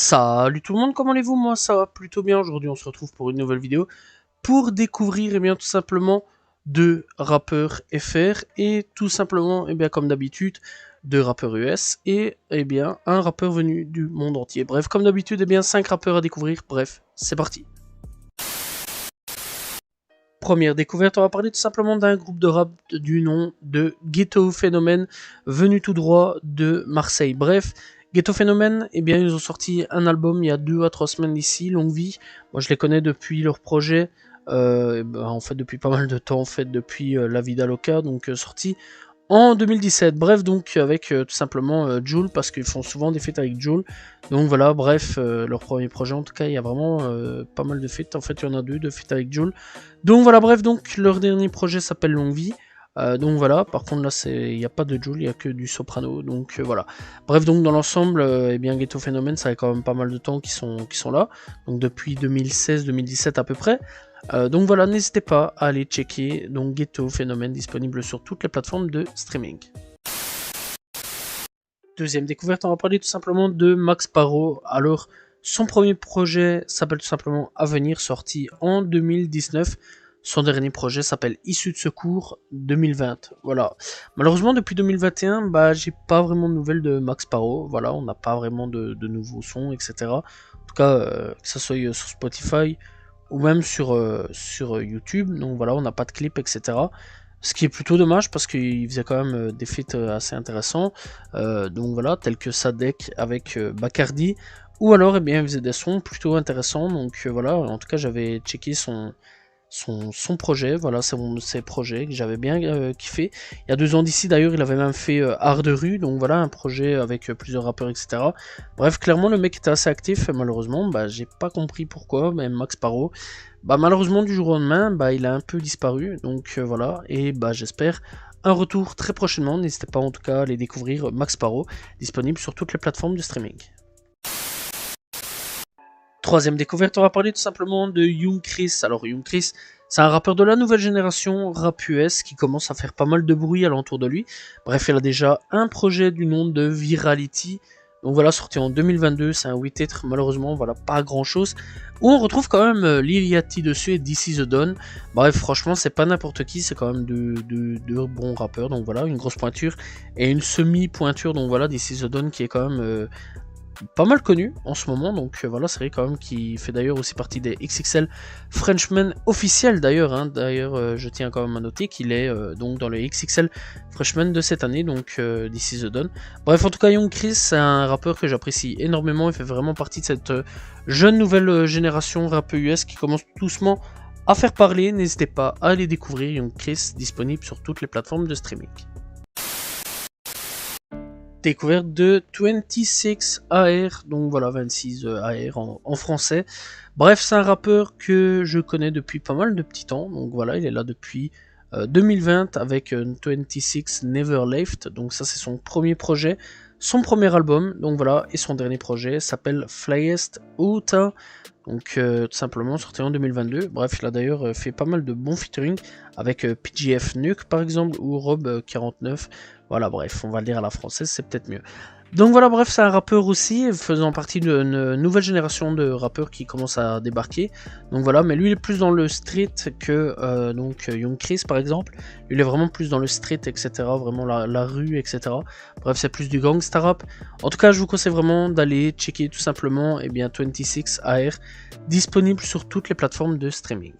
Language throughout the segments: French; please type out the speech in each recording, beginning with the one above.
Salut tout le monde, comment allez-vous? Moi ça va plutôt bien. Aujourd'hui on se retrouve pour une nouvelle vidéo pour découvrir tout simplement deux rappeurs FR et tout simplement comme d'habitude deux rappeurs US et un rappeur venu du monde entier. Bref, comme d'habitude 5 rappeurs à découvrir. Bref, c'est parti. Première découverte, on va parler tout simplement d'un groupe de rap du nom de Ghetto Phénomène, venu tout droit de Marseille. Bref, Ghetto Phénomène, ils ont sorti un album il y a 2 à 3 semaines d'ici, Longue Vie. Moi je les connais depuis leur projet, en fait depuis pas mal de temps, en fait depuis La Vida Loca, donc sorti en 2017. Bref, donc avec tout simplement Jul, parce qu'ils font souvent des feats avec Jul. Donc voilà, bref, leur premier projet en tout cas, il y a vraiment pas mal de feats. En fait, il y en a 2 de feats avec Jul. Donc voilà, bref, donc leur dernier projet s'appelle Longue Vie. Donc voilà, par contre là il n'y a pas de Jul, il n'y a que du soprano, donc voilà. Bref, donc dans l'ensemble, Ghetto Phénomène, ça fait quand même pas mal de temps qu'ils sont là, donc depuis 2016-2017 à peu près. Donc voilà, n'hésitez pas à aller checker donc Ghetto Phénomène, disponible sur toutes les plateformes de streaming. Deuxième découverte, on va parler tout simplement de Max Parro. Alors, son premier projet s'appelle tout simplement Avenir, sorti en 2019. Son dernier projet s'appelle Issue de secours 2020. Voilà. Malheureusement, depuis 2021, j'ai pas vraiment de nouvelles de Max Parro. Voilà, on n'a pas vraiment de nouveaux sons, etc. En tout cas, que ce soit sur Spotify ou même sur YouTube. Donc voilà, on n'a pas de clip, etc. Ce qui est plutôt dommage parce qu'il faisait quand même des feats assez intéressants. Donc voilà, tels que Sadek avec Bacardi. Ou alors, il faisait des sons plutôt intéressants. Donc voilà, en tout cas, j'avais checké son projet, voilà, ses projets que j'avais bien kiffé. Il y a 2 ans d'ici d'ailleurs, il avait même fait Art de rue, donc voilà, un projet avec plusieurs rappeurs, etc. Bref, clairement le mec était assez actif, et malheureusement, j'ai pas compris pourquoi, même Max Parro, malheureusement du jour au lendemain, il a un peu disparu, donc voilà, et j'espère un retour très prochainement. N'hésitez pas en tout cas à aller découvrir Max Parro, disponible sur toutes les plateformes de streaming. Troisième découverte, on va parler tout simplement de Young Chris. Alors Young Chris, c'est un rappeur de la nouvelle génération rap US qui commence à faire pas mal de bruit alentour de lui. Bref, il a déjà un projet du nom de Virality. Donc voilà, sorti en 2022, c'est un 8 titres, malheureusement, voilà, pas grand chose. Où on retrouve quand même Lil Yachty dessus et This Is The Dawn. Bref, franchement, c'est pas n'importe qui, c'est quand même de bons rappeurs. Donc voilà, une grosse pointure et une semi-pointure. Donc voilà, This Is The Dawn qui est quand même pas mal connu en ce moment, donc voilà, c'est vrai quand même qu'il fait d'ailleurs aussi partie des XXL Frenchmen officiels d'ailleurs, je tiens quand même à noter qu'il est donc dans les XXL Frenchmen de cette année, donc This Is The Dawn. Bref, en tout cas, Young Chris, c'est un rappeur que j'apprécie énormément, il fait vraiment partie de cette jeune nouvelle génération rap US qui commence doucement à faire parler. N'hésitez pas à aller découvrir Young Chris, disponible sur toutes les plateformes de streaming. Découverte de 26 AR, donc voilà, 26 AR en français. Bref, c'est un rappeur que je connais depuis pas mal de petits temps, donc voilà, il est là depuis 2020 avec 26 Never Left, donc ça c'est son premier projet, son premier album, donc voilà, et son dernier projet s'appelle Flyest Out, donc tout simplement sorti en 2022. Bref, il a d'ailleurs fait pas mal de bons featuring avec PGF Nuke par exemple, ou Rob 49. Voilà, bref, on va le dire à la française, c'est peut-être mieux. Donc voilà, bref, c'est un rappeur aussi, faisant partie d'une nouvelle génération de rappeurs qui commence à débarquer. Donc voilà, mais lui il est plus dans le street que Young Chris par exemple. Lui il est vraiment plus dans le street, etc. Vraiment la rue, etc. Bref, c'est plus du gangsta rap. En tout cas, je vous conseille vraiment d'aller checker tout simplement 26 AR, disponible sur toutes les plateformes de streaming.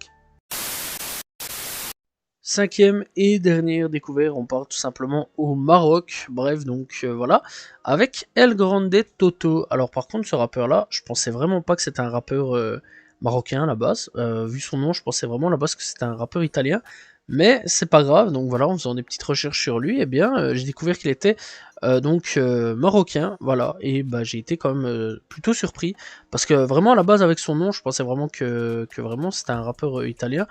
Cinquième et dernière découverte, on part tout simplement au Maroc. Bref, donc voilà, avec El Grande Toto. Alors par contre, ce rappeur-là, je pensais vraiment pas que c'était un rappeur marocain à la base. Vu son nom, je pensais vraiment à la base que c'était un rappeur italien. Mais c'est pas grave, donc voilà, en faisant des petites recherches sur lui, j'ai découvert qu'il était marocain, voilà, et j'ai été quand même plutôt surpris, parce que vraiment à la base avec son nom, je pensais vraiment que vraiment c'était un rappeur italien.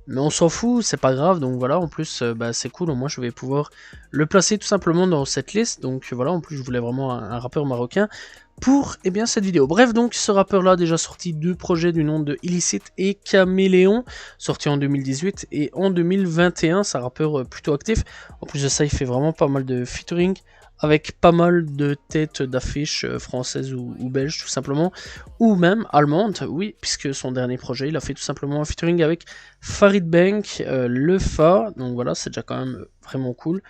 Mais on s'en fout, c'est pas grave, donc voilà, en plus c'est cool, au moins je vais pouvoir le placer tout simplement dans cette liste, donc voilà, en plus je voulais vraiment un rappeur marocain pour cette vidéo. Bref, donc ce rappeur là a déjà sorti 2 projets du nom de Illicite et Caméléon, sortis en 2018 et en 2021, c'est un rappeur plutôt actif, en plus de ça il fait vraiment pas mal de featuring avec pas mal de têtes d'affiches françaises ou belges tout simplement, ou même allemandes, oui, puisque son dernier projet, il a fait tout simplement un featuring avec Farid Bank, Le Fa, donc voilà, c'est déjà quand même vraiment cool.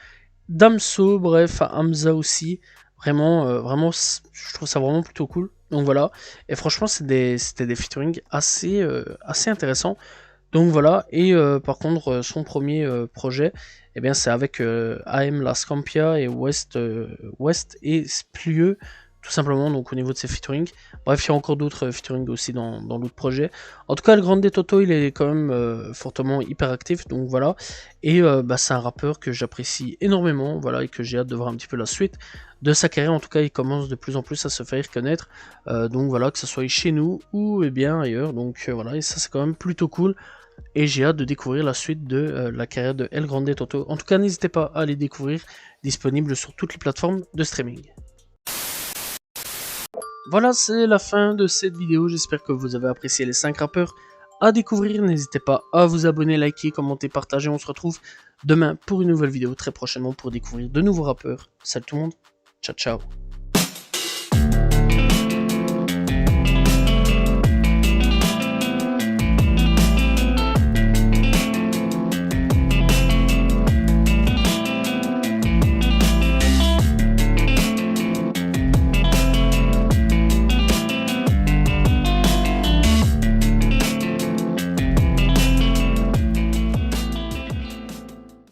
Damso, bref, Hamza aussi, vraiment, je trouve ça vraiment plutôt cool. Donc voilà, et franchement, c'était des featuring assez intéressants. Donc voilà, et par contre, son premier projet, eh bien, c'est avec AM La Scampia et West et Splieux, tout simplement, donc au niveau de ses featuring. Bref, il y a encore d'autres featuring aussi dans l'autre projet. En tout cas, le Grande Toto, il est quand même fortement hyper actif, donc voilà. Et bah, c'est un rappeur que j'apprécie énormément, voilà, et que j'ai hâte de voir un petit peu la suite de sa carrière. En tout cas, il commence de plus en plus à se faire connaître, donc voilà, que ce soit chez nous ou eh bien ailleurs. Donc voilà, et ça c'est quand même plutôt cool. Et j'ai hâte de découvrir la suite de la carrière de El Grande Toto. En tout cas, n'hésitez pas à les découvrir, disponible sur toutes les plateformes de streaming. Voilà, c'est la fin de cette vidéo. J'espère que vous avez apprécié les 5 rappeurs à découvrir. N'hésitez pas à vous abonner, liker, commenter, partager. On se retrouve demain pour une nouvelle vidéo, très prochainement, pour découvrir de nouveaux rappeurs. Salut tout le monde, ciao ciao.